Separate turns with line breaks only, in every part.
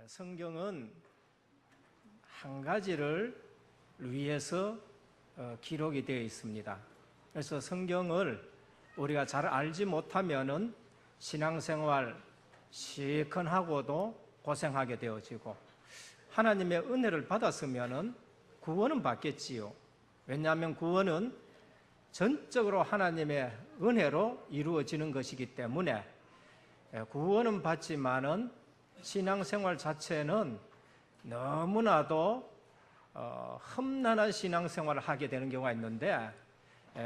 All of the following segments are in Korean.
성경은 한 가지를 위해서 기록이 되어 있습니다. 그래서 성경을 우리가 잘 알지 못하면은 신앙생활 시큰하고도 고생하게 되어지고, 하나님의 은혜를 받았으면은 구원은 받겠지요. 왜냐하면 구원은 전적으로 하나님의 은혜로 이루어지는 것이기 때문에 구원은 받지만은 신앙생활 자체는 너무나도 험난한 신앙생활을 하게 되는 경우가 있는데,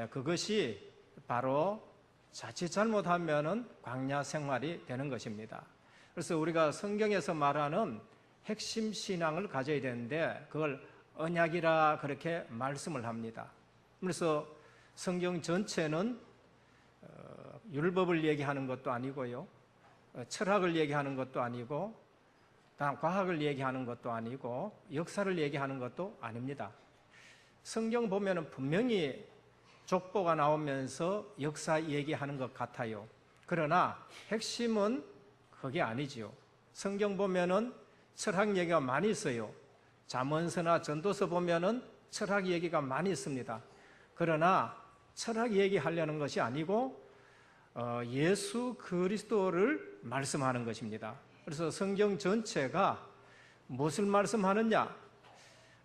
그것이 바로 자칫 잘못하면은 광야 생활이 되는 것입니다. 그래서 우리가 성경에서 말하는 핵심 신앙을 가져야 되는데 그걸 언약이라 그렇게 말씀을 합니다. 그래서 성경 전체는 율법을 얘기하는 것도 아니고요, 철학을 얘기하는 것도 아니고, 다음 과학을 얘기하는 것도 아니고, 역사를 얘기하는 것도 아닙니다. 성경 보면은 분명히 족보가 나오면서 역사 얘기하는 것 같아요. 그러나 핵심은 그게 아니지요. 성경 보면은 철학 얘기가 많이 있어요. 잠언서나 전도서 보면은 철학 얘기가 많이 있습니다. 그러나 철학 얘기하려는 것이 아니고 예수 그리스도를 말씀하는 것입니다. 그래서 성경 전체가 무엇을 말씀하느냐?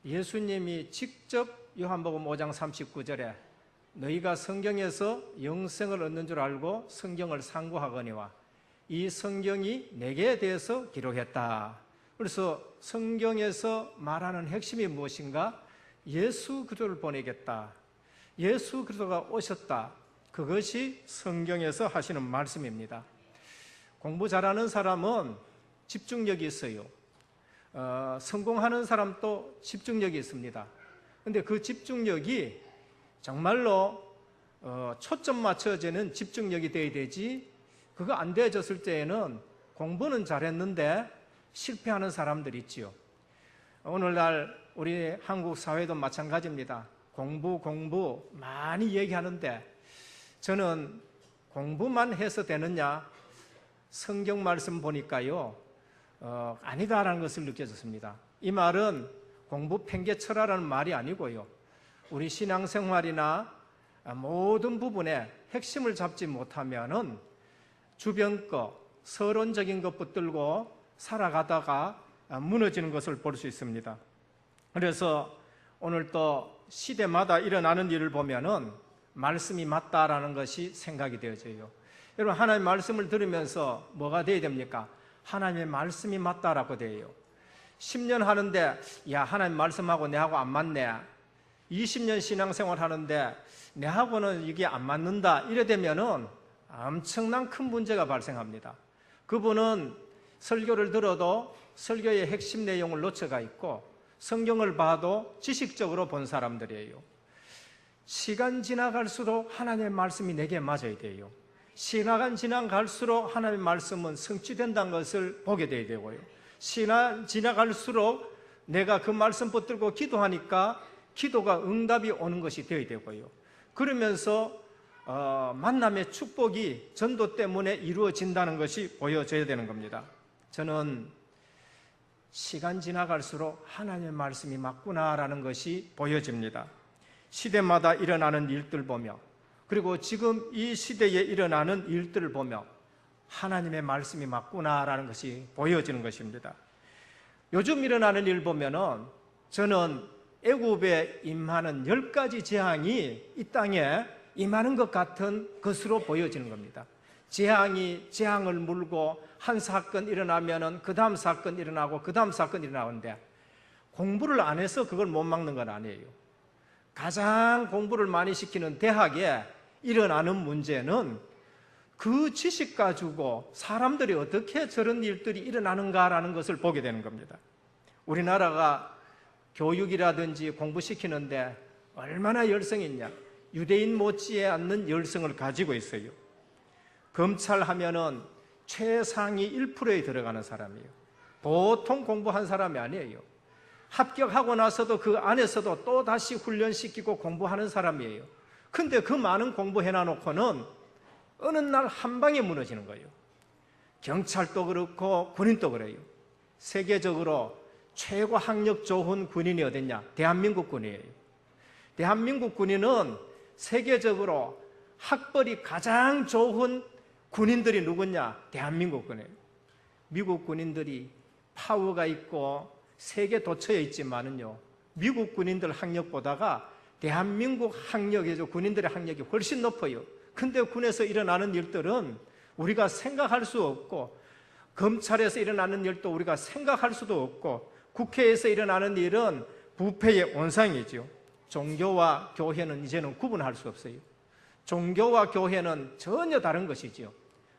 예수님이 직접 요한복음 5장 39절에 너희가 성경에서 영생을 얻는 줄 알고 성경을 상고하거니와 이 성경이 내게 대해서 기록했다. 그래서 성경에서 말하는 핵심이 무엇인가? 예수 그리스도를 보내겠다, 예수 그리스도가 오셨다. 그것이 성경에서 하시는 말씀입니다. 공부 잘하는 사람은 집중력이 있어요. 성공하는 사람도 집중력이 있습니다. 그런데 그 집중력이 정말로 초점 맞춰지는 집중력이 되어야 되지, 그거 안 되어졌을 때에는 공부는 잘했는데 실패하는 사람들이 있지요. 오늘날 우리 한국 사회도 마찬가지입니다. 공부 많이 얘기하는데 저는 공부만 해서 되느냐? 성경 말씀 보니까요, 아니다라는 것을 느껴졌습니다. 이 말은 공부 팽개쳐라라는 말이 아니고요, 우리 신앙생활이나 모든 부분에 핵심을 잡지 못하면은 주변 것, 서론적인 것 붙들고 살아가다가 무너지는 것을 볼 수 있습니다. 그래서 오늘 또 시대마다 일어나는 일을 보면은 말씀이 맞다라는 것이 생각이 되어져요. 여러분, 하나님의 말씀을 들으면서 뭐가 돼야 됩니까? 하나님의 말씀이 맞다라고 돼요. 10년 하는데 야, 하나님 말씀하고 내하고 안 맞네. 20년 신앙생활 하는데 내하고는 이게 안 맞는다. 이래 되면은 엄청난 큰 문제가 발생합니다. 그분은 설교를 들어도 설교의 핵심 내용을 놓쳐가 있고, 성경을 봐도 지식적으로 본 사람들이에요. 시간 지나갈수록 하나님의 말씀이 내게 맞아야 돼요. 시간 지나갈수록 하나님의 말씀은 성취된다는 것을 보게 돼야 되고요, 시간 지나갈수록 내가 그 말씀 붙들고 기도하니까 기도가 응답이 오는 것이 되어야 되고요, 그러면서 만남의 축복이 전도 때문에 이루어진다는 것이 보여져야 되는 겁니다. 저는 시간 지나갈수록 하나님의 말씀이 맞구나라는 것이 보여집니다. 시대마다 일어나는 일들 보며, 그리고 지금 이 시대에 일어나는 일들을 보며 하나님의 말씀이 맞구나라는 것이 보여지는 것입니다. 요즘 일어나는 일 보면은 저는 애굽에 임하는 10가지 재앙이 이 땅에 임하는 것 같은 것으로 보여지는 겁니다. 재앙이 재앙을 물고 한 사건 일어나면은 그 다음 사건 일어나고 그 다음 사건 일어나는데, 공부를 안 해서 그걸 못 막는 건 아니에요. 가장 공부를 많이 시키는 대학에 일어나는 문제는 그 지식 가지고 사람들이 어떻게 저런 일들이 일어나는가라는 것을 보게 되는 겁니다. 우리나라가 교육이라든지 공부시키는데 얼마나 열성이 있냐? 유대인 못지않는 열성을 가지고 있어요. 검찰 하면은 최상위 1%에 들어가는 사람이에요. 보통 공부한 사람이 아니에요. 합격하고 나서도 그 안에서도 또 다시 훈련시키고 공부하는 사람이에요. 근데 그 많은 공부해놔놓고는 어느 날 한 방에 무너지는 거예요. 경찰도 그렇고 군인도 그래요. 세계적으로 최고 학력 좋은 군인이 어딨냐? 대한민국 군이에요. 대한민국 군인은 세계적으로 학벌이 가장 좋은 군인들이 누구냐? 대한민국 군이에요. 미국 군인들이 파워가 있고 세계 도처에 있지만은요, 미국 군인들 학력보다가 대한민국 학력이죠. 군인들의 학력이 훨씬 높아요. 근데 군에서 일어나는 일들은 우리가 생각할 수 없고, 검찰에서 일어나는 일도 우리가 생각할 수도 없고, 국회에서 일어나는 일은 부패의 온상이죠. 종교와 교회는 이제는 구분할 수 없어요. 종교와 교회는 전혀 다른 것이죠.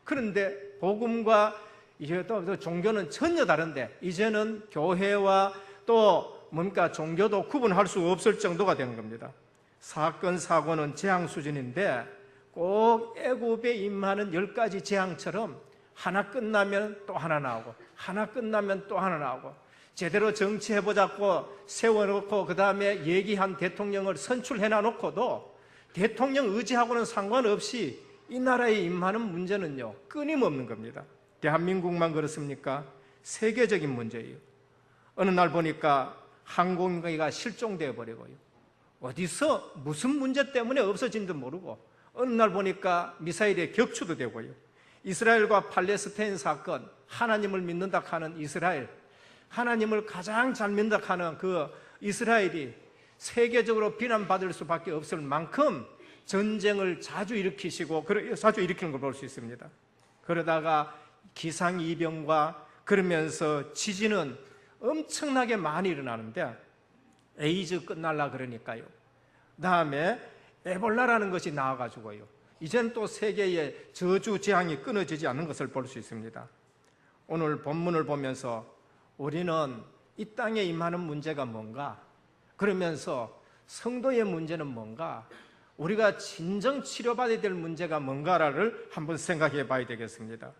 그런데 복음과 이제 또 종교는 전혀 다른데, 이제는 교회와 또 뭔가 종교도 구분할 수 없을 정도가 되는 겁니다. 사건 사고는 재앙 수준인데 꼭 애굽에 임하는 10가지 재앙처럼 하나 끝나면 또 하나 나오고, 하나 끝나면 또 하나 나오고, 제대로 정치해보자고 세워놓고 그 다음에 얘기한 대통령을 선출해놔놓고도 대통령 의지하고는 상관없이 이 나라에 임하는 문제는요, 끊임없는 겁니다. 대한민국만 그렇습니까? 세계적인 문제예요. 어느 날 보니까 항공기가 실종되어 버리고요, 어디서 무슨 문제 때문에 없어진지도 모르고, 어느 날 보니까 미사일에 격추도 되고요, 이스라엘과 팔레스타인 사건, 하나님을 믿는다 하는 이스라엘, 하나님을 가장 잘 믿는다 하는 그 이스라엘이 세계적으로 비난받을 수밖에 없을 만큼 전쟁을 자주 일으키시고, 자주 일으키는 걸 볼 수 있습니다. 그러다가 기상이변과 그러면서 지진은 엄청나게 많이 일어나는데, 에이즈 끝날라 그러니까요, 그 다음에 에볼라라는 것이 나와가지고요, 이젠 또 세계의 저주 재앙이 끊어지지 않는 것을 볼 수 있습니다. 오늘 본문을 보면서 우리는 이 땅에 임하는 문제가 뭔가, 그러면서 성도의 문제는 뭔가, 우리가 진정 치료받아야 될 문제가 뭔가를 한번 생각해 봐야 되겠습니다.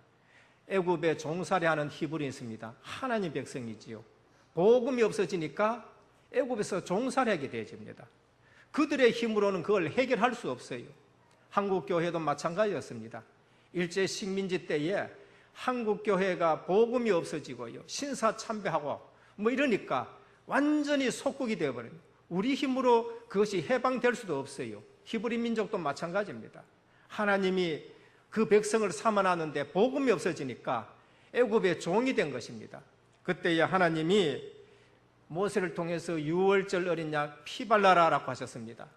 애굽에 종살이하는 히브리인이 있습니다. 하나님 백성이지요. 복음이 없어지니까 애굽에서 종살이하게 되어집니다. 그들의 힘으로는 그걸 해결할 수 없어요. 한국교회도 마찬가지였습니다. 일제 식민지 때에 한국교회가 복음이 없어지고요, 신사참배하고 뭐 이러니까 완전히 속국이 되어버립니다. 우리 힘으로 그것이 해방될 수도 없어요. 히브리 민족도 마찬가지입니다. 하나님이 그 백성을 삼아놨는데 복음이 없어지니까 애굽의 종이 된 것입니다. 그때에 하나님이 모세를 통해서 유월절 어린 양 피 발라라라고 하셨습니다.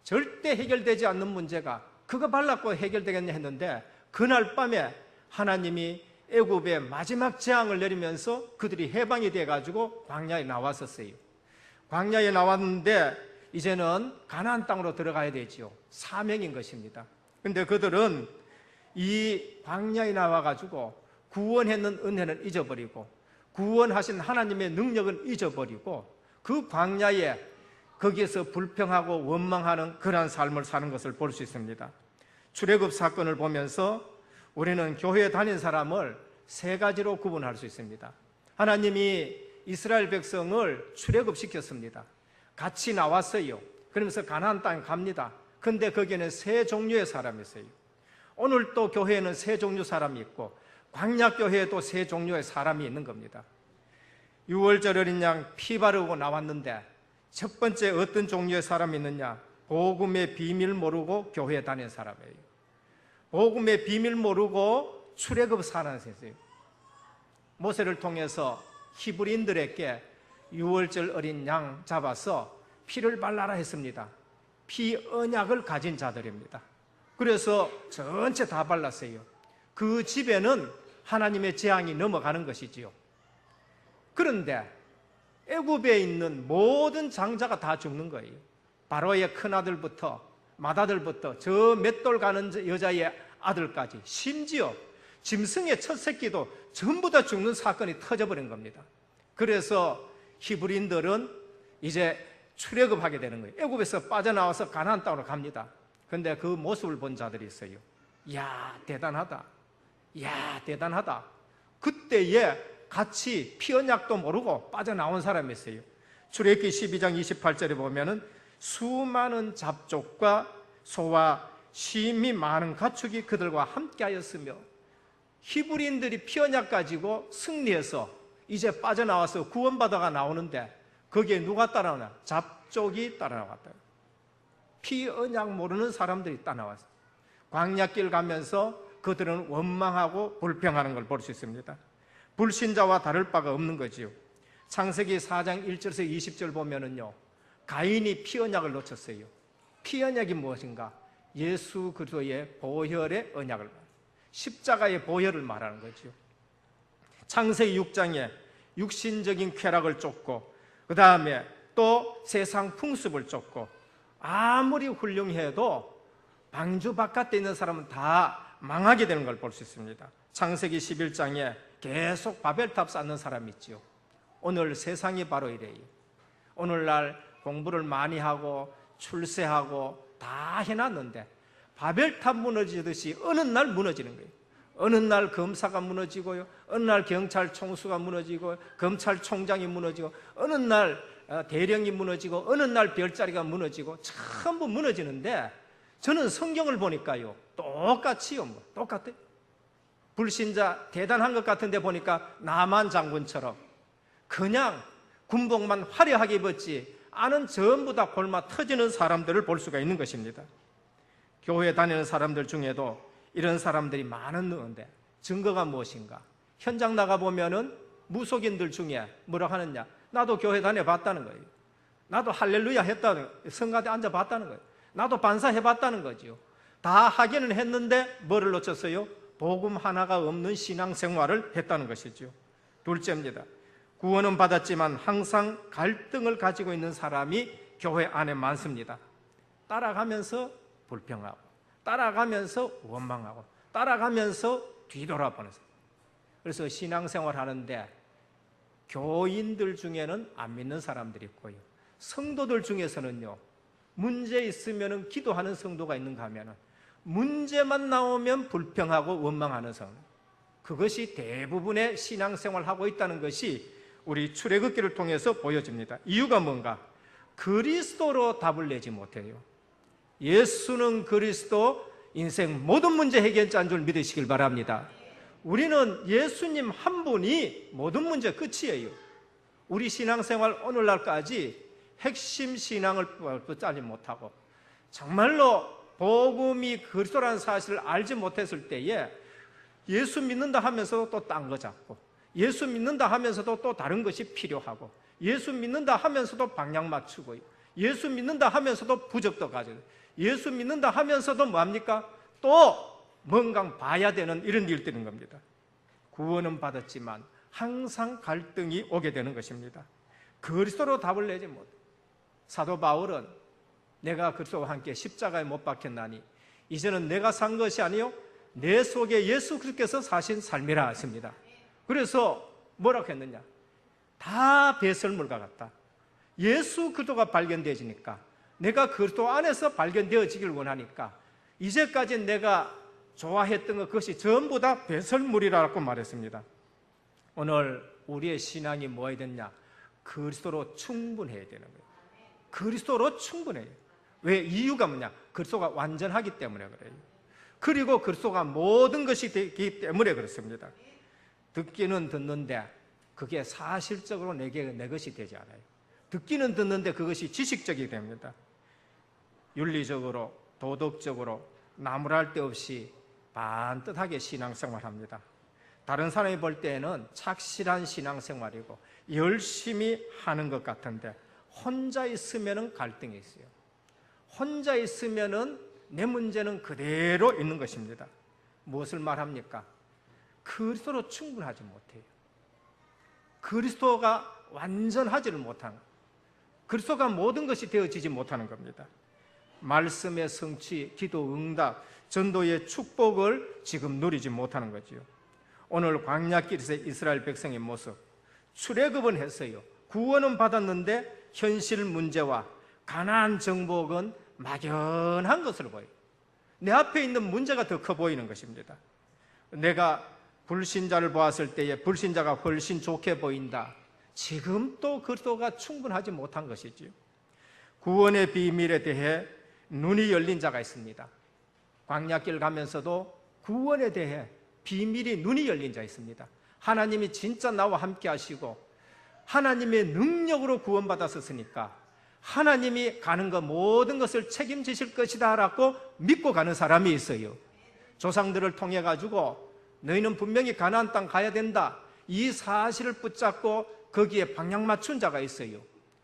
절대 해결되지 않는 문제가 그거 발랐고 해결되겠냐 했는데, 그날 밤에 하나님이 애굽에 마지막 재앙을 내리면서 그들이 해방이 돼가지고 광야에 나왔었어요. 광야에 나왔는데 이제는 가나안 땅으로 들어가야 되지요. 사명인 것입니다. 근데 그들은 이 광야에 나와가지고 구원했는 은혜는 잊어버리고, 구원하신 하나님의 능력은 잊어버리고, 그 광야에 거기에서 불평하고 원망하는 그러한 삶을 사는 것을 볼 수 있습니다. 출애굽 사건을 보면서 우리는 교회에 다닌 사람을 세 가지로 구분할 수 있습니다. 하나님이 이스라엘 백성을 출애굽시켰습니다. 같이 나왔어요. 그러면서 가나안 땅에 갑니다. 근데 거기에는 세 종류의 사람이 있어요. 오늘 또 교회에는 세 종류 사람이 있고, 광야교회에도 세 종류의 사람이 있는 겁니다. 유월절 어린 양 피 바르고 나왔는데 첫 번째 어떤 종류의 사람이 있느냐? 복음의 비밀 모르고 교회에 다니는 사람이에요. 복음의 비밀 모르고 출애굽 사는 사람이에요. 모세를 통해서 히브리인들에게 유월절 어린 양 잡아서 피를 발라라 했습니다. 피 언약을 가진 자들입니다. 그래서 전체 다 발랐어요. 그 집에는 하나님의 재앙이 넘어가는 것이지요. 그런데 애굽에 있는 모든 장자가 다 죽는 거예요. 바로의 큰아들부터 맏아들부터 저 맷돌 가는 여자의 아들까지, 심지어 짐승의 첫 새끼도 전부 다 죽는 사건이 터져버린 겁니다. 그래서 히브리인들은 이제 출애굽하게 되는 거예요. 애굽에서 빠져나와서 가나안 땅으로 갑니다. 그런데 그 모습을 본 자들이 있어요. 이야, 대단하다. 이야, 대단하다. 그때에 같이 피 언약도 모르고 빠져나온 사람이 있어요. 출애굽기 12장 28절에 보면은 수많은 잡족과 소와 심히 많은 가축이 그들과 함께 하였으며, 히브리인들이 피 언약 가지고 승리해서 이제 빠져나와서 구원받아가 나오는데 거기에 누가 따라오냐? 잡족이 따라나왔다. 피 언약 모르는 사람들이 따라나왔어요. 광야길 가면서 그들은 원망하고 불평하는 걸 볼 수 있습니다. 불신자와 다를 바가 없는 거지요. 창세기 4장 1절에서 20절 보면은요, 가인이 피 언약을 놓쳤어요. 피 언약이 무엇인가? 예수 그리스도의 보혈의 언약을 말합니다. 십자가의 보혈을 말하는 거죠. 창세기 6장에 육신적인 쾌락을 쫓고 그 다음에 또 세상 풍습을 쫓고 아무리 훌륭해도 방주 바깥에 있는 사람은 다 망하게 되는 걸 볼 수 있습니다. 창세기 11장에 계속 바벨탑 쌓는 사람이 있지요. 오늘 세상이 바로 이래요. 오늘날 공부를 많이 하고 출세하고 다 해놨는데 바벨탑 무너지듯이 어느 날 무너지는 거예요. 어느 날 검사가 무너지고요, 어느 날 경찰 총수가 무너지고 검찰총장이 무너지고 어느 날 대령이 무너지고 어느 날 별자리가 무너지고 전부 무너지는데 저는 성경을 보니까요 똑같이요, 똑같아요. 불신자 대단한 것 같은데 보니까 나만 장군처럼 그냥 군복만 화려하게 입었지 안은 전부 다 골마 터지는 사람들을 볼 수가 있는 것입니다. 교회 다니는 사람들 중에도 이런 사람들이 많은데 증거가 무엇인가? 현장 나가보면은 무속인들 중에 뭐라 하느냐? 나도 교회 다녀봤다는 거예요. 나도 할렐루야 했다는 거예요. 성가대 앉아봤다는 거예요. 나도 반사해봤다는 거죠. 다 하기는 했는데 뭐를 놓쳤어요? 복음 하나가 없는 신앙생활을 했다는 것이죠. 둘째입니다. 구원은 받았지만 항상 갈등을 가지고 있는 사람이 교회 안에 많습니다. 따라가면서 불평하고 따라가면서 원망하고 따라가면서 뒤돌아보는 사람. 그래서 신앙생활 하는데 교인들 중에는 안 믿는 사람들이 있고요, 성도들 중에서는요 문제 있으면 기도하는 성도가 있는가 하면 문제만 나오면 불평하고 원망하는 성도, 그것이 대부분의 신앙생활을 하고 있다는 것이 우리 출애굽기를 통해서 보여집니다. 이유가 뭔가? 그리스도로 답을 내지 못해요. 예수는 그리스도 인생 모든 문제 해결자인 줄 믿으시길 바랍니다. 우리는 예수님 한 분이 모든 문제 끝이에요. 우리 신앙생활 오늘날까지 핵심 신앙을 붙잡지 못하고 정말로 복음이 그리스도라는 사실을 알지 못했을 때에 예수 믿는다 하면서도 또 딴 거 잡고 예수 믿는다 하면서도 또 다른 것이 필요하고 예수 믿는다 하면서도 방향 맞추고요, 예수 믿는다 하면서도 부적도 가지고 예수 믿는다 하면서도 뭐합니까? 또 뭔가 봐야 되는 이런 일들인 겁니다. 구원은 받았지만 항상 갈등이 오게 되는 것입니다. 그리스도로 답을 내지 못해. 사도 바울은 내가 그리스도와 함께 십자가에 못 박혔나니 이제는 내가 산 것이 아니요 내 속에 예수 그리스도께서 사신 삶이라 했습니다. 그래서 뭐라고 했느냐? 다 배설물과 같다. 예수 그리스도가 발견되지니까 내가 그리스도 안에서 발견되어지길 원하니까 이제까지 내가 좋아했던 것 그것이 전부 다 배설물이라고 말했습니다. 오늘 우리의 신앙이 뭐해야 되냐? 그리스도로 충분해야 되는 거예요. 그리스도로 충분해요. 왜? 이유가 뭐냐? 그리스도가 완전하기 때문에 그래요. 그리고 그리스도가 모든 것이 되기 때문에 그렇습니다. 듣기는 듣는데 그게 사실적으로 내 것이 되지 않아요. 듣기는 듣는데 그것이 지식적이 됩니다. 윤리적으로 도덕적으로 나무랄 데 없이 반듯하게 신앙생활합니다. 다른 사람이 볼 때에는 착실한 신앙생활이고 열심히 하는 것 같은데 혼자 있으면 갈등이 있어요. 혼자 있으면 내 문제는 그대로 있는 것입니다. 무엇을 말합니까? 그리스도로 충분하지 못해요. 그리스도가 완전하지를 못하는, 그리스도가 모든 것이 되어지지 못하는 겁니다. 말씀의 성취, 기도 응답, 전도의 축복을 지금 누리지 못하는 거지요. 오늘 광야길에서 이스라엘 백성의 모습, 출애굽은 했어요. 구원은 받았는데 현실 문제와 가나안 정복은 막연한 것으로 보여요. 내 앞에 있는 문제가 더 커 보이는 것입니다. 내가 불신자를 보았을 때에 불신자가 훨씬 좋게 보인다. 지금 또 그리스도가 충분하지 못한 것이지요. 구원의 비밀에 대해 눈이 열린 자가 있습니다. 광야길 가면서도 구원에 대해 비밀이 눈이 열린 자 있습니다. 하나님이 진짜 나와 함께 하시고 하나님의 능력으로 구원받았었으니까 하나님이 가는 것 모든 것을 책임지실 것이다 라고 믿고 가는 사람이 있어요. 조상들을 통해 가지고 너희는 분명히 가나안 땅 가야 된다, 이 사실을 붙잡고 거기에 방향 맞춘 자가 있어요.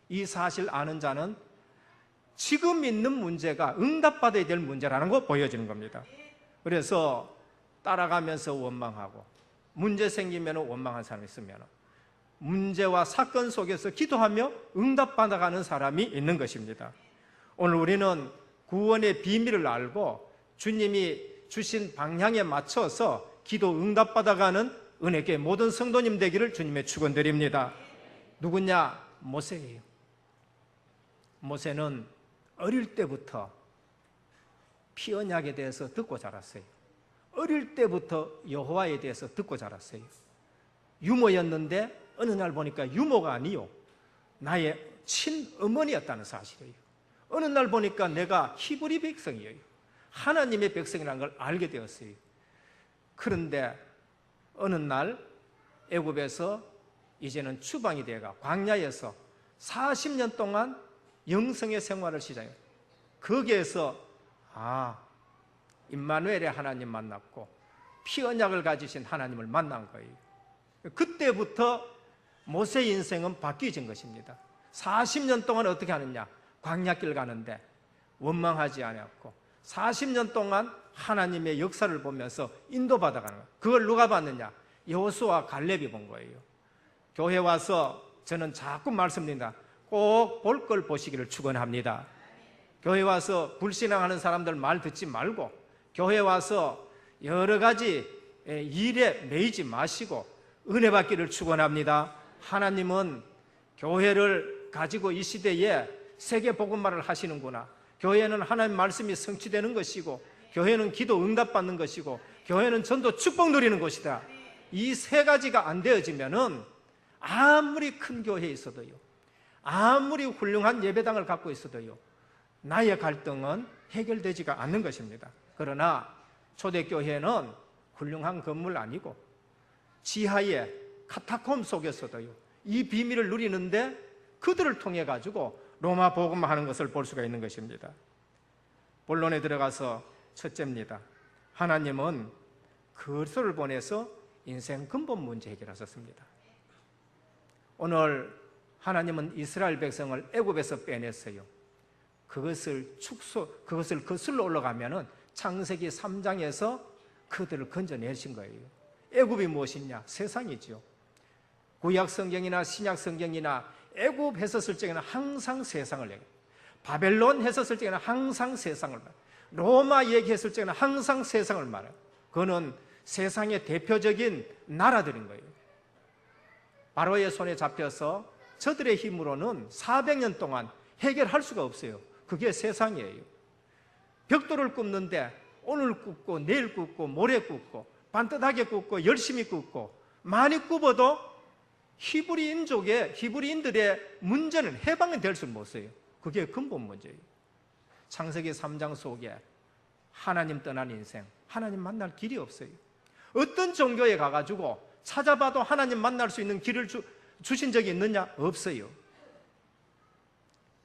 이 사실 아는 자는 지금 있는 문제가 응답받아야 될 문제라는 거 보여주는 겁니다. 그래서 따라가면서 원망하고 문제 생기면 원망한 사람이 있으면 문제와 사건 속에서 기도하며 응답받아가는 사람이 있는 것입니다. 오늘 우리는 구원의 비밀을 알고 주님이 주신 방향에 맞춰서 기도 응답받아가는 은혜교회 모든 성도님 되기를 주님의 축원드립니다. 누구냐? 모세예요. 모세는 어릴 때부터 피 언약에 대해서 듣고 자랐어요. 어릴 때부터 여호와에 대해서 듣고 자랐어요. 유모였는데 어느 날 보니까 유모가 아니요, 나의 친어머니였다는 사실이에요. 어느 날 보니까 내가 히브리 백성이에요. 하나님의 백성이라는 걸 알게 되었어요. 그런데 어느 날 애굽에서 이제는 추방이 되어가 광야에서 40년 동안 영성의 생활을 시작해요. 거기에서 임마누엘의 하나님 만났고 피 언약을 가지신 하나님을 만난 거예요. 그때부터 모세 인생은 바뀌어진 것입니다. 40년 동안 어떻게 하느냐? 광야길 가는데 원망하지 않았고 40년 동안 하나님의 역사를 보면서 인도받아가는 거예요. 그걸 누가 봤느냐? 여호수아 갈렙이 본 거예요. 교회 와서 저는 자꾸 말씀드립니다. 꼭 볼 걸 보시기를 축원합니다. 교회 와서 불신앙하는 사람들 말 듣지 말고 교회 와서 여러 가지 일에 매이지 마시고 은혜 받기를 축원합니다. 하나님은 교회를 가지고 이 시대에 세계 복음화를 하시는구나. 교회는 하나님 말씀이 성취되는 것이고 교회는 기도 응답받는 것이고 교회는 전도 축복 누리는 것이다. 이 세 가지가 안 되어지면은 아무리 큰 교회에 있어도요, 아무리 훌륭한 예배당을 갖고 있어도요, 나의 갈등은 해결되지가 않는 것입니다. 그러나 초대교회는 훌륭한 건물 아니고 지하의 카타콤 속에서도요, 이 비밀을 누리는데 그들을 통해 가지고 로마 복음화하는 것을 볼 수가 있는 것입니다. 본론에 들어가서 첫째입니다. 하나님은 그리스도를 보내서 인생 근본 문제 해결하셨습니다. 오늘 하나님은 이스라엘 백성을 애굽에서 빼냈어요. 그것을 거슬러 올라가면은 창세기 3장에서 그들을 건져내신 거예요. 애굽이 무엇이냐? 세상이죠. 구약 성경이나 신약 성경이나 애굽 했었을 적에는 항상 세상을 얘기해요. 바벨론 했었을 적에는 항상 세상을 말해요. 로마 얘기했을 적에는 항상 세상을 말해요. 그거는 세상의 대표적인 나라들인 거예요. 바로의 손에 잡혀서 저들의 힘으로는 400년 동안 해결할 수가 없어요. 그게 세상이에요. 벽돌을 굽는데 오늘 굽고 내일 굽고 모레 굽고 반듯하게 굽고 열심히 굽고 많이 굽어도 히브리인들의 문제는 해방이 될 수 없어요. 그게 근본 문제예요. 창세기 3장 속에 하나님 떠난 인생, 하나님 만날 길이 없어요. 어떤 종교에 가가지고 찾아봐도 하나님 만날 수 있는 길을 주신 적이 있느냐? 없어요.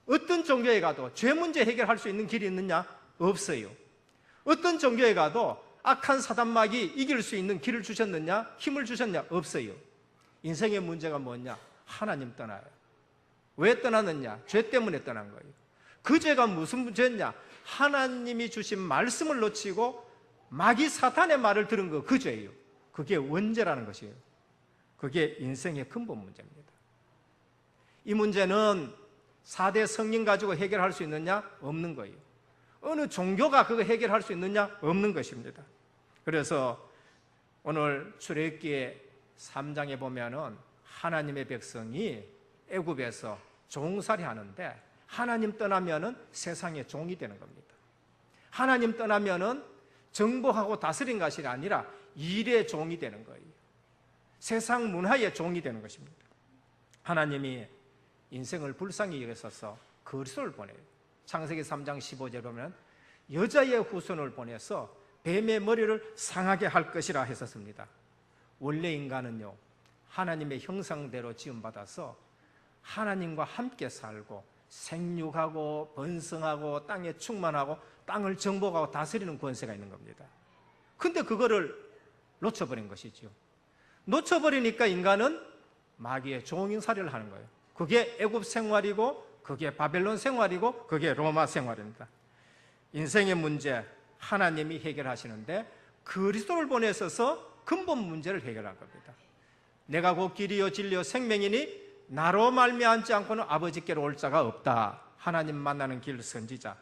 어떤 종교에 가도 죄 문제 해결할 수 있는 길이 있느냐? 없어요. 어떤 종교에 가도 악한 사단마귀 이길 수 있는 길을 주셨느냐? 힘을 주셨냐? 없어요. 인생의 문제가 뭐냐? 하나님 떠나요. 왜 떠났느냐? 죄 때문에 떠난 거예요. 그 죄가 무슨 죄냐? 하나님이 주신 말씀을 놓치고 마귀 사탄의 말을 들은 거, 그 죄예요. 그게 원죄라는 것이에요. 그게 인생의 근본 문제입니다. 이 문제는 4대 성령 가지고 해결할 수 있느냐? 없는 거예요. 어느 종교가 그거 해결할 수 있느냐? 없는 것입니다. 그래서 오늘 출애굽기 3장에 보면은 하나님의 백성이 애굽에서 종살이 하는데 하나님 떠나면은 세상의 종이 되는 겁니다. 하나님 떠나면은 정복하고 다스린 것이 아니라 일의 종이 되는 거예요. 세상 문화의 종이 되는 것입니다. 하나님이 인생을 불쌍히 여기셔서 그리스도를 보내요. 창세기 3장 15절에 보면 여자의 후손을 보내서 뱀의 머리를 상하게 할 것이라 했었습니다. 원래 인간은요, 하나님의 형상대로 지음받아서 하나님과 함께 살고 생육하고 번성하고 땅에 충만하고 땅을 정복하고 다스리는 권세가 있는 겁니다. 근데 그거를 놓쳐버린 것이죠. 놓쳐버리니까 인간은 마귀의 종인살이를 하는 거예요. 그게 애굽 생활이고 그게 바벨론 생활이고 그게 로마 생활입니다. 인생의 문제 하나님이 해결하시는데 그리스도를 보내셔서 근본 문제를 해결한 겁니다. 내가 곧 길이요 진리요 생명이니 나로 말미암지 않고는 아버지께로 올 자가 없다. 하나님 만나는 길 선지자.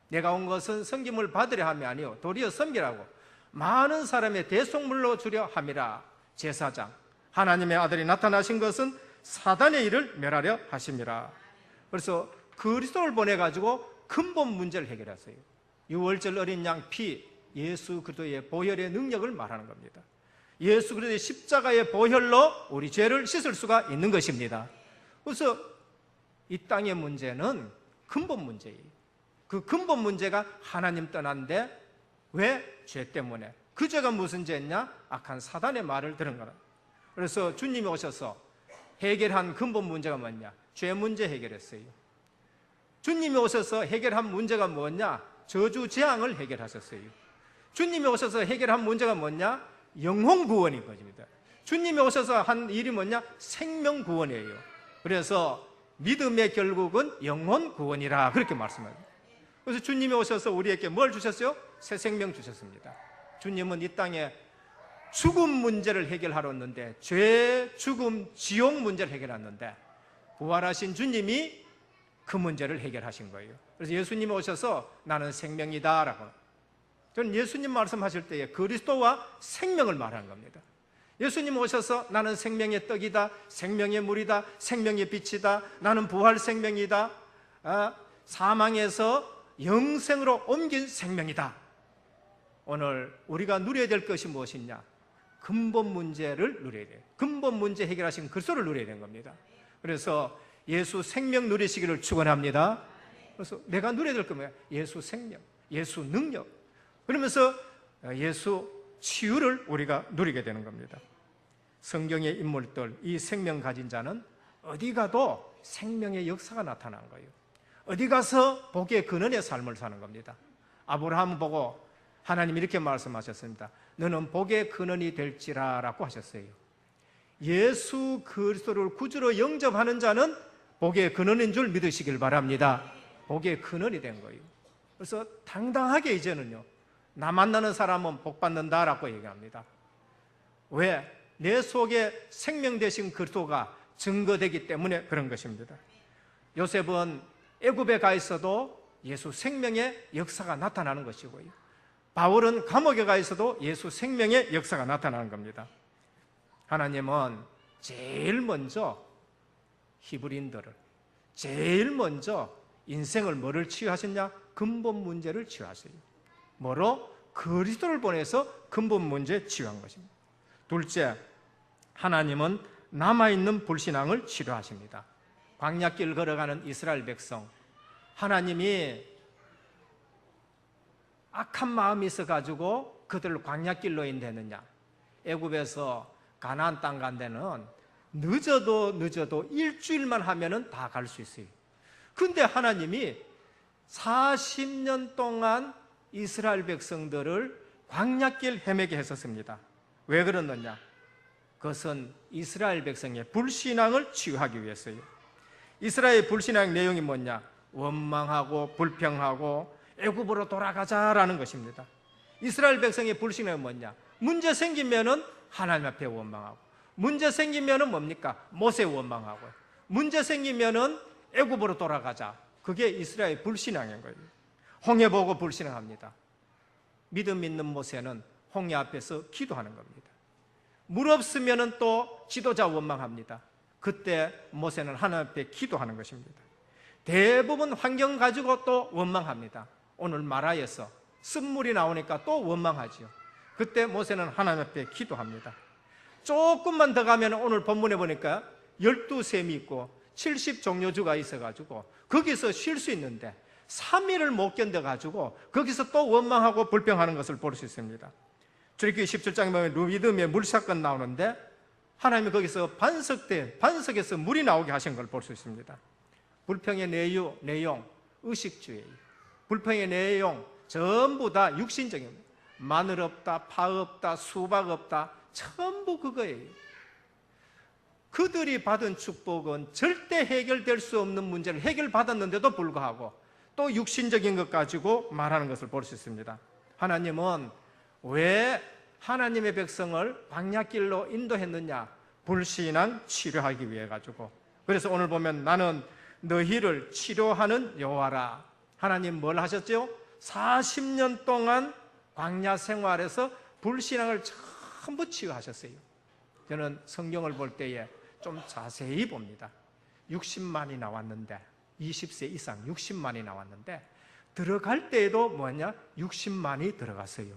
내가 온 것은 섬김을 받으려 함이 아니요 도리어 섬기라고 많은 사람의 대속물로 주려 함이라. 제사장. 하나님의 아들이 나타나신 것은 사단의 일을 멸하려 하심이라. 그래서 그리스도를 보내가지고 근본 문제를 해결했어요. 유월절 어린 양 피, 예수 그리스도의 보혈의 능력을 말하는 겁니다. 예수 그리스도의 십자가의 보혈로 우리 죄를 씻을 수가 있는 것입니다. 그래서 이 땅의 문제는 근본 문제예요. 그 근본 문제가 하나님 떠난데 왜? 죄 때문에. 그 죄가 무슨 죄냐? 악한 사단의 말을 들은 거라. 그래서 주님이 오셔서 해결한 근본 문제가 뭐냐? 죄 문제 해결했어요. 주님이 오셔서 해결한 문제가 뭐냐? 저주 재앙을 해결하셨어요. 주님이 오셔서 해결한 문제가 뭐냐? 영혼 구원인 것입니다. 주님이 오셔서 한 일이 뭐냐? 생명 구원이에요. 그래서 믿음의 결국은 영혼 구원이라 그렇게 말씀합니다. 그래서 주님이 오셔서 우리에게 뭘 주셨어요? 새 생명 주셨습니다. 주님은 이 땅에 죽음 문제를 해결하러 왔는데 죄, 죽음, 지옥 문제를 해결했는데 부활하신 주님이 그 문제를 해결하신 거예요. 그래서 예수님이 오셔서 나는 생명이다 라고. 저는 예수님 말씀하실 때에 그리스도와 생명을 말하는 겁니다. 예수님 오셔서 나는 생명의 떡이다, 생명의 물이다, 생명의 빛이다, 나는 부활 생명이다, 사망에서 영생으로 옮긴 생명이다. 오늘 우리가 누려야 될 것이 무엇이냐? 근본 문제를 누려야 돼요. 근본 문제 해결하신 그리스도를 누려야 되는 겁니다. 그래서 예수 생명 누리시기를 축원합니다. 그래서 내가 누려야 될 거 뭐야? 예수 생명, 예수 능력. 그러면서 예수 치유를 우리가 누리게 되는 겁니다. 성경의 인물들, 이 생명 가진 자는 어디 가도 생명의 역사가 나타난 거예요. 어디 가서 복의 근원의 삶을 사는 겁니다. 아브라함 보고 하나님 이렇게 말씀하셨습니다. 너는 복의 근원이 될지라 라고 하셨어요. 예수 그리스도를 구주로 영접하는 자는 복의 근원인 줄 믿으시길 바랍니다. 복의 근원이 된 거예요. 그래서 당당하게 이제는요, 나 만나는 사람은 복 받는다라고 얘기합니다. 왜? 내 속에 생명 되신 그리스도가 증거되기 때문에 그런 것입니다. 요셉은 애굽에 가 있어도 예수 생명의 역사가 나타나는 것이고요. 바울은 감옥에 가 있어도 예수 생명의 역사가 나타나는 겁니다. 하나님은 제일 먼저 히브리인들을, 제일 먼저 인생을 뭐를 치유하셨냐? 근본 문제를 치유하세요. 뭐로? 그리스도를 보내서 근본 문제 치유한 것입니다. 둘째, 하나님은 남아있는 불신앙을 치료하십니다. 광야길 걸어가는 이스라엘 백성, 하나님이 악한 마음이 있어가지고 그들을 광야길로 인도했느냐? 애굽에서 가나안 땅 간 데는 늦어도 일주일만 하면은 다 갈 수 있어요. 근데 하나님이 40년 동안 이스라엘 백성들을 광야길 헤매게 했었습니다. 왜 그러느냐? 그것은 이스라엘 백성의 불신앙을 치유하기 위해서요. 이스라엘 불신앙의 내용이 뭐냐? 원망하고 불평하고 애굽으로 돌아가자라는 것입니다. 이스라엘 백성의 불신앙은 뭐냐? 문제 생기면은 하나님 앞에 원망하고, 문제 생기면은 뭡니까? 모세 원망하고, 문제 생기면은 애굽으로 돌아가자. 그게 이스라엘 불신앙인 거예요. 홍해 보고 불신앙합니다. 믿음 있는 모세는 홍해 앞에서 기도하는 겁니다. 물 없으면은 또 지도자 원망합니다. 그때 모세는 하나님 앞에 기도하는 것입니다. 대부분 환경 가지고 또 원망합니다. 오늘 마라에서 쓴물이 나오니까 또 원망하지요. 그때 모세는 하나님 앞에 기도합니다. 조금만 더 가면 오늘 본문에 보니까 12샘이 있고 70종려주가 있어가지고 거기서 쉴 수 있는데 3일을 못 견뎌가지고 거기서 또 원망하고 불평하는 것을 볼 수 있습니다. 출애굽기 17장에 보면 믿음의 물사건 나오는데 하나님이 거기서 반석에서 물이 나오게 하신 걸 볼 수 있습니다. 불평의 내용, 의식주의. 불평의 내용 전부 다 육신적입니다. 마늘 없다, 파 없다, 수박 없다, 전부 그거예요. 그들이 받은 축복은 절대 해결될 수 없는 문제를 해결받았는데도 불구하고 또 육신적인 것 가지고 말하는 것을 볼 수 있습니다. 하나님은 왜 하나님의 백성을 광야길로 인도했느냐? 불신앙 치료하기 위해 가지고. 그래서 오늘 보면 나는 너희를 치료하는 여호와라. 하나님 뭘 하셨죠? 40년 동안 광야 생활에서 불신앙을 전부 치유하셨어요. 저는 성경을 볼 때에 좀 자세히 봅니다. 60만이 나왔는데, 20세 이상 60만이 나왔는데 들어갈 때에도 뭐냐? 60만이 들어갔어요.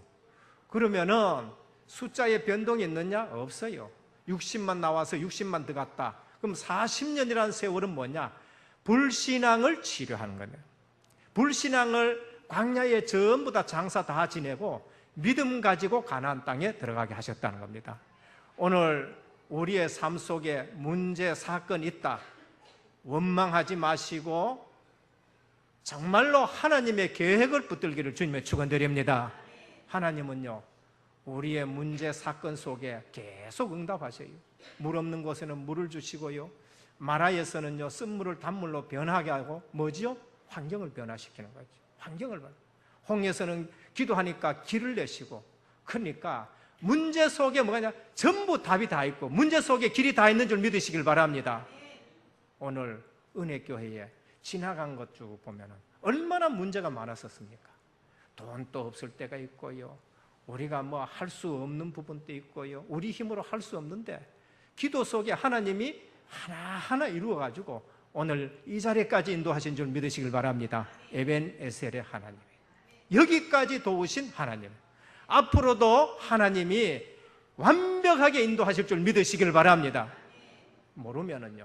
그러면은 숫자에 변동이 있느냐? 없어요. 60만 나와서 60만 들어갔다. 그럼 40년이라는 세월은 뭐냐? 불신앙을 치료하는 거예요. 불신앙을 광야에 전부 다 장사 다 지내고 믿음 가지고 가나안 땅에 들어가게 하셨다는 겁니다. 오늘 우리의 삶 속에 문제, 사건이 있다. 원망하지 마시고 정말로 하나님의 계획을 붙들기를 주님의 축원드립니다. 하나님은요, 우리의 문제, 사건 속에 계속 응답하셔요. 물 없는 곳에는 물을 주시고요, 마라에서는요 쓴물을 단물로 변하게 하고 뭐지요? 환경을 변화시키는 거죠. 환경을 변화. 홍해에서는 기도하니까 길을 내시고. 그러니까 문제 속에 뭐냐? 전부 답이 다 있고 문제 속에 길이 다 있는 줄 믿으시길 바랍니다. 오늘 은혜교회에 지나간 것 쭉 보면 얼마나 문제가 많았었습니까? 돈도 없을 때가 있고요, 우리가 뭐 할 수 없는 부분도 있고요, 우리 힘으로 할 수 없는데 기도 속에 하나님이 하나하나 이루어가지고 오늘 이 자리까지 인도하신 줄 믿으시길 바랍니다. 에벤에셀의 하나님, 여기까지 도우신 하나님, 앞으로도 하나님이 완벽하게 인도하실 줄 믿으시길 바랍니다. 모르면은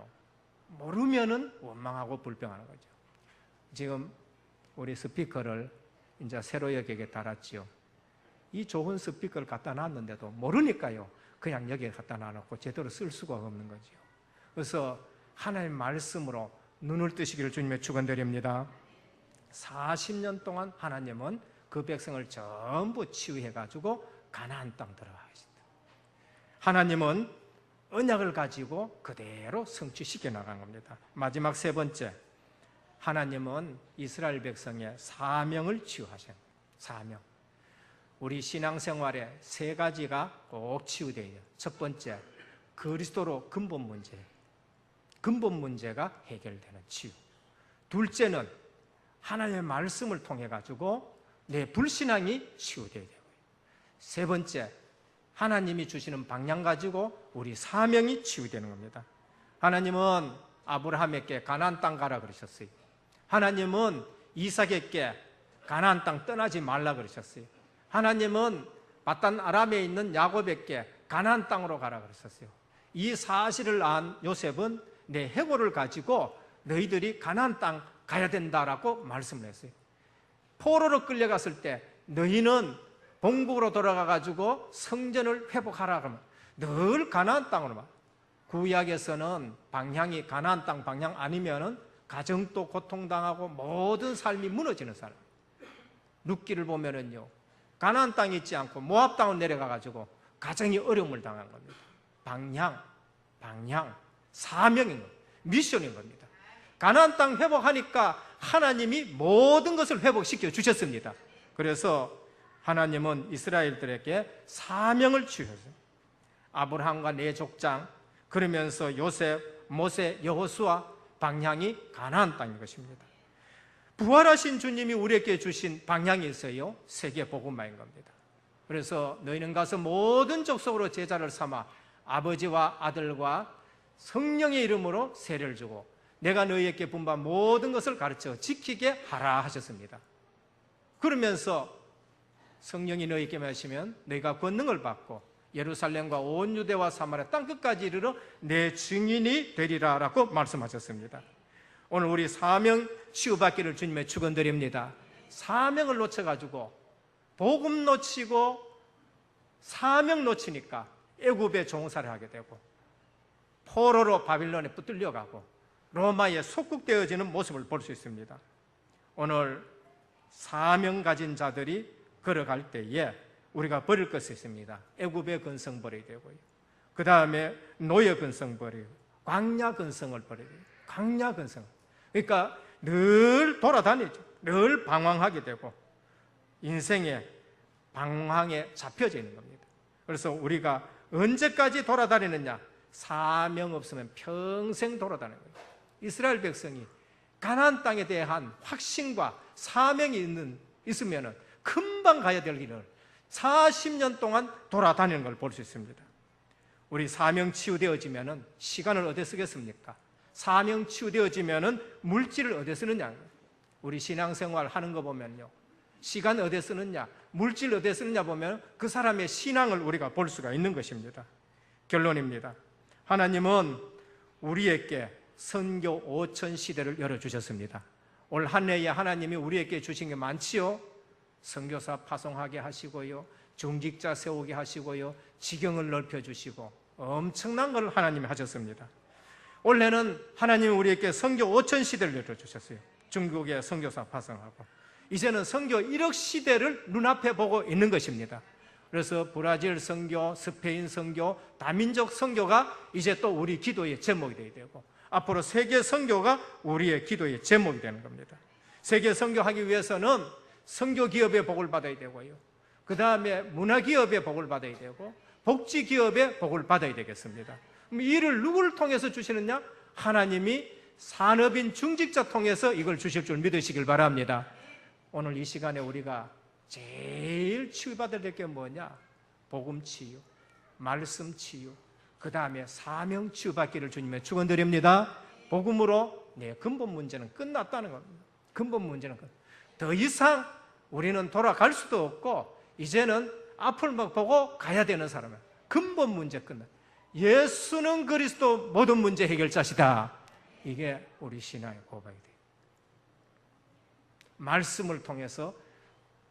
원망하고 불평하는 거죠. 지금 우리 스피커를 이제 새로 여기에 달았지요. 이 좋은 스피커를 갖다 놨는데도 모르니까요, 그냥 여기에 갖다 놔놓고 제대로 쓸 수가 없는 거죠. 그래서 하나님의 말씀으로 눈을 뜨시기를 주님의 축원드립니다. 40년 동안 하나님은 그 백성을 전부 치유해가지고 가나안 땅 들어가셨다. 하나님은 언약을 가지고 그대로 성취시켜 나간 겁니다. 마지막 세 번째, 하나님은 이스라엘 백성의 사명을 치유하신 거예요. 사명. 우리 신앙생활에 세 가지가 꼭 치유되어야 돼요. 첫 번째, 그리스도로 근본 문제가 해결되는 치유. 둘째는 하나님의 말씀을 통해 가지고 내 불신앙이 치유되어야 되고요. 세 번째, 하나님이 주시는 방향 가지고 우리 사명이 치유되는 겁니다. 하나님은 아브라함에게 가나안 땅 가라 그러셨어요. 하나님은 이삭에게 가나안 땅 떠나지 말라 그러셨어요. 하나님은 바단 아람에 있는 야곱에게 가나안 땅으로 가라 그러셨어요. 이 사실을 안 요셉은 내 해골을 가지고 너희들이 가나안 땅 가야 된다라고 말씀을 했어요. 포로로 끌려갔을 때 너희는 본국으로 돌아가가지고 성전을 회복하라 그러면 늘 가나안 땅으로만. 구약에서는 방향이 가나안 땅 방향 아니면은 가정도 고통당하고 모든 삶이 무너지는 사람. 룻기를 보면은요, 가나안 땅에 있지 않고 모압 땅으로 내려가가지고 가정이 어려움을 당한 겁니다. 방향, 사명인 겁니다. 미션인 겁니다. 가나안 땅 회복하니까 하나님이 모든 것을 회복시켜 주셨습니다. 그래서 하나님은 이스라엘들에게 사명을 주셨어요. 아브라함과 네 족장, 그러면서 요셉, 모세, 여호수아, 방향이 가나안 땅인 것입니다. 부활하신 주님이 우리에게 주신 방향이 있어요. 세계 복음화인 겁니다. 그래서 너희는 가서 모든 족속으로 제자를 삼아 아버지와 아들과 성령의 이름으로 세례를 주고 내가 너희에게 분부한 모든 것을 가르쳐 지키게 하라 하셨습니다. 그러면서 성령이 너희에게 하시면 너희가 권능을 받고 예루살렘과 온 유대와 사마리아 땅끝까지 이르러 내 증인이 되리라 라고 말씀하셨습니다. 오늘 우리 사명 치유받기를 주님의 축원드립니다. 사명을 놓쳐가지고 복음 놓치고 사명 놓치니까 애굽의 종살을 하게 되고 포로로 바빌론에 붙들려가고 로마에 속국되어지는 모습을 볼 수 있습니다. 오늘 사명 가진 자들이 걸어갈 때에 우리가 버릴 것이 있습니다. 애굽의 근성 버려야 되고요. 그 다음에 노예 근성 버리고 광야 근성을 버려야 돼요. 광야 근성. 그러니까 늘 돌아다니죠. 늘 방황하게 되고 인생의 방황에 잡혀져 있는 겁니다. 그래서 우리가 언제까지 돌아다니느냐? 사명 없으면 평생 돌아다니는 거예요. 이스라엘 백성이 가나안 땅에 대한 확신과 사명이 있으면 금방 가야 될 길을 40년 동안 돌아다니는 걸 볼 수 있습니다. 우리 사명 치유되어지면 시간을 어디에 쓰겠습니까? 사명 치유되어지면 물질을 어디에 쓰느냐? 우리 신앙생활 하는 거 보면요, 시간 어디에 쓰느냐, 물질 어디에 쓰느냐 보면 그 사람의 신앙을 우리가 볼 수가 있는 것입니다. 결론입니다. 하나님은 우리에게 선교 5천 시대를 열어주셨습니다. 올 한 해에 하나님이 우리에게 주신 게 많지요. 선교사 파송하게 하시고요, 중직자 세우게 하시고요, 지경을 넓혀주시고 엄청난 걸 하나님이 하셨습니다. 올해는 하나님이 우리에게 선교 5천 시대를 열어주셨어요. 중국에 선교사 파송하고 이제는 선교 1억 시대를 눈앞에 보고 있는 것입니다. 그래서 브라질 선교, 스페인 선교, 다민족 선교가 이제 또 우리 기도의 제목이 되어야 되고 앞으로 세계 선교가 우리의 기도의 제목이 되는 겁니다. 세계 선교하기 위해서는 선교 기업의 복을 받아야 되고요, 그 다음에 문화 기업의 복을 받아야 되고 복지 기업의 복을 받아야 되겠습니다. 그럼 이를 누구를 통해서 주시느냐? 하나님이 산업인 중직자 통해서 이걸 주실 줄 믿으시길 바랍니다. 오늘 이 시간에 우리가 제일 치유받아야 될 게 뭐냐? 복음 치유, 말씀 치유, 그 다음에 사명 치유받기를 주님의 축원드립니다. 복음으로 내 근본 문제는 끝났다는 겁니다. 근본 문제는 더 이상 우리는 돌아갈 수도 없고 이제는 앞을 보고 가야 되는 사람은 근본 문제 끝나. 예수는 그리스도 모든 문제 해결자시다. 이게 우리 신앙의 고백이 돼요. 말씀을 통해서,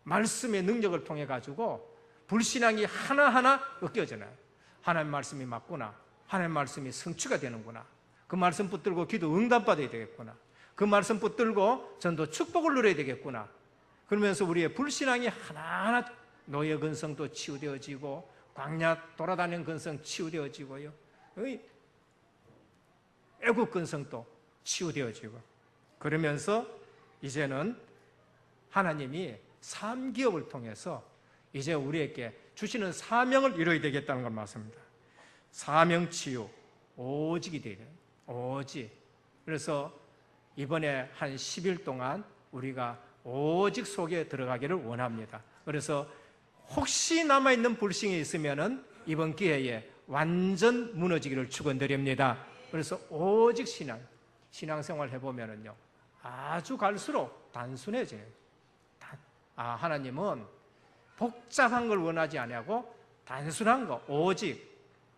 말씀의 능력을 통해 가지고 불신앙이 하나하나 으깨어져요. 하나님 말씀이 맞구나, 하나님 말씀이 성취가 되는구나, 그 말씀 붙들고 기도 응답받아야 되겠구나, 그 말씀 붙들고 전도 축복을 누려야 되겠구나. 그러면서 우리의 불신앙이 하나하나 노예 근성도 치유되어지고 광야 돌아다니는 근성 치유되어지고요, 애국 근성도 치유되어지고, 그러면서 이제는 하나님이 3기업을 통해서 이제 우리에게 주시는 사명을 이루어야 되겠다는 걸 말씀합니다. 사명 치유, 오직이 되는 오직. 그래서 이번에 한 10일 동안 우리가 오직 속에 들어가기를 원합니다. 그래서 혹시 남아있는 불신이 있으면은 이번 기회에 완전 무너지기를 축원드립니다. 그래서 오직 신앙생활 해보면은요, 아주 갈수록 단순해져요. 하나님은 복잡한 걸 원하지 아니하고 단순한 거, 오직.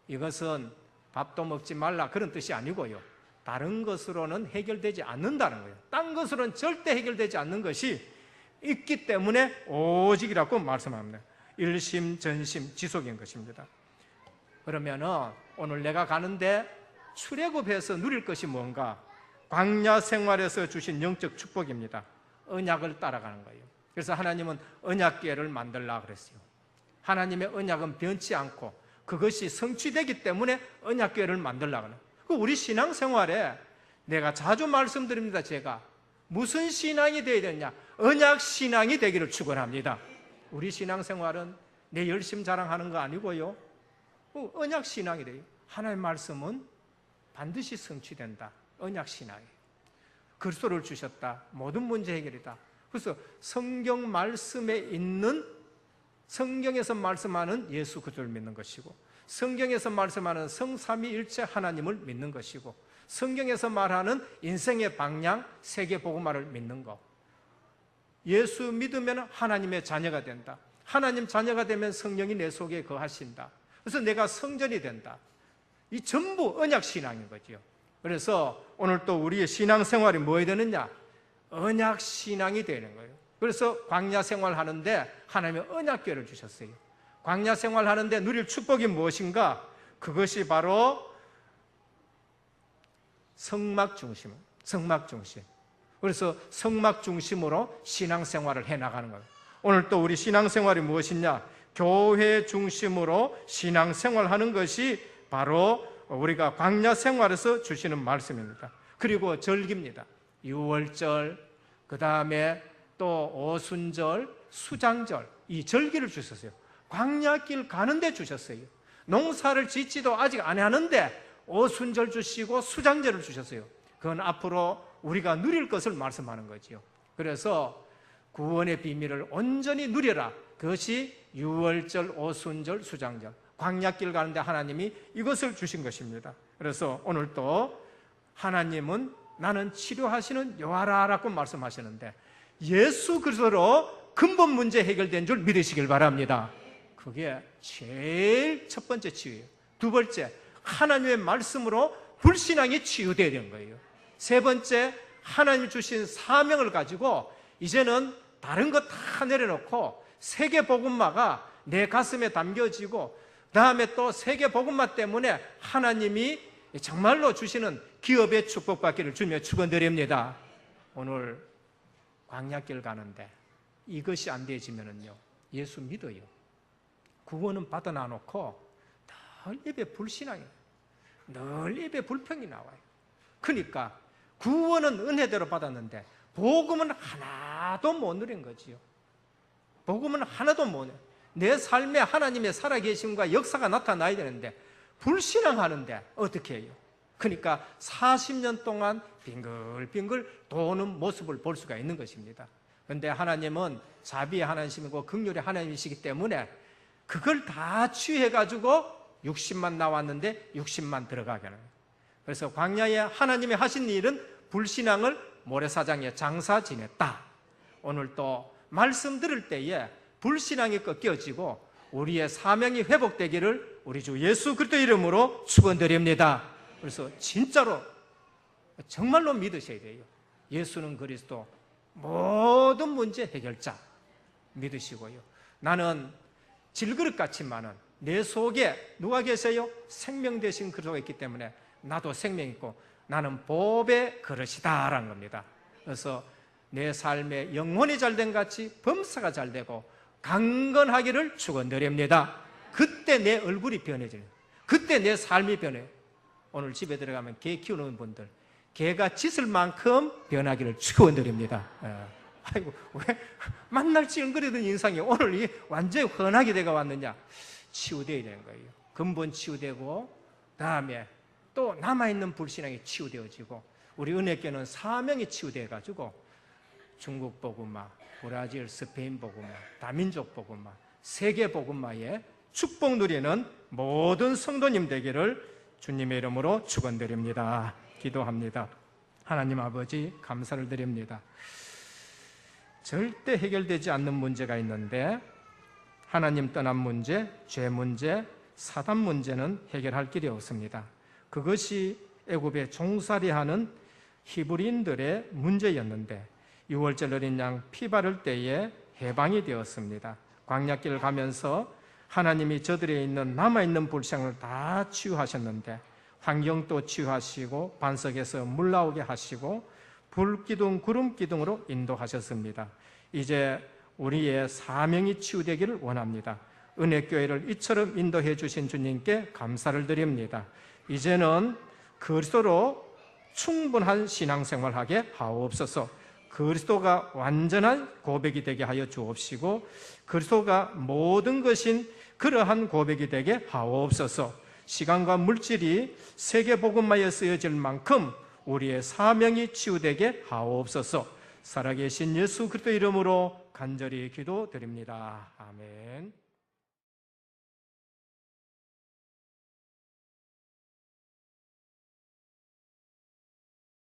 이것은 밥도 먹지 말라 그런 뜻이 아니고요, 다른 것으로는 해결되지 않는다는 거예요. 딴 것으로는 절대 해결되지 않는 것이 있기 때문에 오직이라고 말씀합니다. 일심전심 지속인 것입니다. 그러면은 오늘 내가 가는데 출애굽해서 누릴 것이 뭔가? 광야 생활에서 주신 영적 축복입니다. 언약을 따라가는 거예요. 그래서 하나님은 언약궤를 만들라 그랬어요. 하나님의 언약은 변치 않고 그것이 성취되기 때문에 언약궤를 만들라 그래요. 우리 신앙생활에 내가 자주 말씀드립니다. 제가 무슨 신앙이 되어야 되느냐? 언약 신앙이 되기를 축원합니다. 우리 신앙생활은 내 열심 자랑하는 거 아니고요, 언약 신앙이 돼요. 하나님의 말씀은 반드시 성취된다. 언약 신앙이에요. 그리스도를 주셨다. 모든 문제 해결이다. 그래서 성경 말씀에 있는, 성경에서 말씀하는 예수 그리스도를 믿는 것이고, 성경에서 말씀하는 성삼위일체 하나님을 믿는 것이고, 성경에서 말하는 인생의 방향, 세계 복음화를 믿는 것. 예수 믿으면 하나님의 자녀가 된다. 하나님 자녀가 되면 성령이 내 속에 거하신다. 그래서 내가 성전이 된다. 이 전부 언약 신앙인 거죠. 그래서 오늘 또 우리의 신앙생활이 뭐해야 되느냐? 언약 신앙이 되는 거예요. 그래서 광야 생활하는데 하나님의 언약궤를 주셨어요. 광야 생활하는데 누릴 축복이 무엇인가? 그것이 바로 성막 중심, 성막 중심. 그래서 성막 중심으로 신앙생활을 해나가는 거예요. 오늘 또 우리 신앙생활이 무엇이냐? 교회 중심으로 신앙생활하는 것이 바로 우리가 광야 생활에서 주시는 말씀입니다. 그리고 절기입니다. 유월절, 그 다음에 또 오순절, 수장절, 이 절기를 주셨어요. 광야길 가는데 주셨어요. 농사를 짓지도 아직 안 하는데 오순절 주시고 수장절을 주셨어요. 그건 앞으로 우리가 누릴 것을 말씀하는 거지요. 그래서 구원의 비밀을 온전히 누려라. 그것이 유월절, 오순절, 수장절, 광야길 가는데 하나님이 이것을 주신 것입니다. 그래서 오늘 또 하나님은 나는 치료하시는 여호와라고 말씀하시는데 예수 그리스도로 근본 문제 해결된 줄 믿으시길 바랍니다. 그게 제일 첫 번째 치유예요. 두 번째, 하나님의 말씀으로 불신앙이 치유되어야 되는 거예요. 세 번째, 하나님이 주신 사명을 가지고 이제는 다른 거 다 내려놓고 세계복음화가 내 가슴에 담겨지고 그 다음에 또 세계복음화 때문에 하나님이 정말로 주시는 기업의 축복받기를 주며 축원드립니다. 오늘 광야길 가는데 이것이 안 되어지면요 예수 믿어요. 구원은 받아 놔놓고 늘 입에 불신앙이, 늘 입에 불평이 나와요. 그러니까 구원은 은혜대로 받았는데 복음은 하나도 못 누린 거지요. 복음은 하나도 못 누려. 내 삶에 하나님의 살아계심과 역사가 나타나야 되는데 불신앙하는데 어떻게 해요? 그러니까 40년 동안 빙글빙글 도는 모습을 볼 수가 있는 것입니다. 그런데 하나님은 자비의 하나님이고 긍휼의 하나님이시기 때문에 그걸 다 취해가지고 60만 나왔는데 60만 들어가게 하는 거예요. 그래서 광야에 하나님이 하신 일은 불신앙을 모래사장에 장사 지냈다. 오늘 또 말씀 들을 때에 불신앙이 꺾여지고 우리의 사명이 회복되기를 우리 주 예수 그리스도 이름으로 축원드립니다. 그래서 진짜로 정말로 믿으셔야 돼요. 예수는 그리스도 모든 문제 해결자 믿으시고요. 나는 질그릇 같지만은 내 속에 누가 계세요? 생명 되신 그리스도가 있기 때문에 나도 생명 있고 나는 보배 그릇이다라는 겁니다. 그래서 내 삶의 영혼이 잘된 같이 범사가 잘되고 강건하기를 축원드립니다. 그때 내 얼굴이 변해져요. 그때 내 삶이 변해요. 오늘 집에 들어가면 개 키우는 분들 개가 짖을 만큼 변하기를 축원드립니다. 아이고 왜 만날 찌렁거리던 인상이 오늘 이 완전히 훤하게 돼가 왔느냐? 치유되어야 되는 거예요. 근본 치유되고 다음에 또 남아있는 불신앙이 치유되어지고 우리 은혜교는 사명이 치유되어가지고 중국 복음화, 브라질, 스페인 복음화, 다민족 복음화, 세계 복음화에 축복 누리는 모든 성도님 되기를 주님의 이름으로 축원드립니다. 기도합니다. 하나님 아버지 감사를 드립니다. 절대 해결되지 않는 문제가 있는데 하나님 떠난 문제, 죄 문제, 사단 문제는 해결할 길이 없습니다. 그것이 애굽에 종살이하는 히브리인들의 문제였는데 6월절 어린 양 피 바를 때에 해방이 되었습니다. 광야길을 가면서 하나님이 저들에 있는 남아있는 불신앙을 다 치유하셨는데 환경도 치유하시고 반석에서 물 나오게 하시고 불기둥 구름기둥으로 인도하셨습니다. 이제 우리의 사명이 치유되기를 원합니다. 은혜교회를 이처럼 인도해 주신 주님께 감사를 드립니다. 이제는 그리스도로 충분한 신앙생활하게 하옵소서. 그리스도가 완전한 고백이 되게 하여 주옵시고 그리스도가 모든 것인 그러한 고백이 되게 하옵소서. 시간과 물질이 세계복음화에 쓰여질 만큼 우리의 사명이 치유되게 하옵소서. 살아계신 예수 그리스도 이름으로 간절히 기도드립니다. 아멘.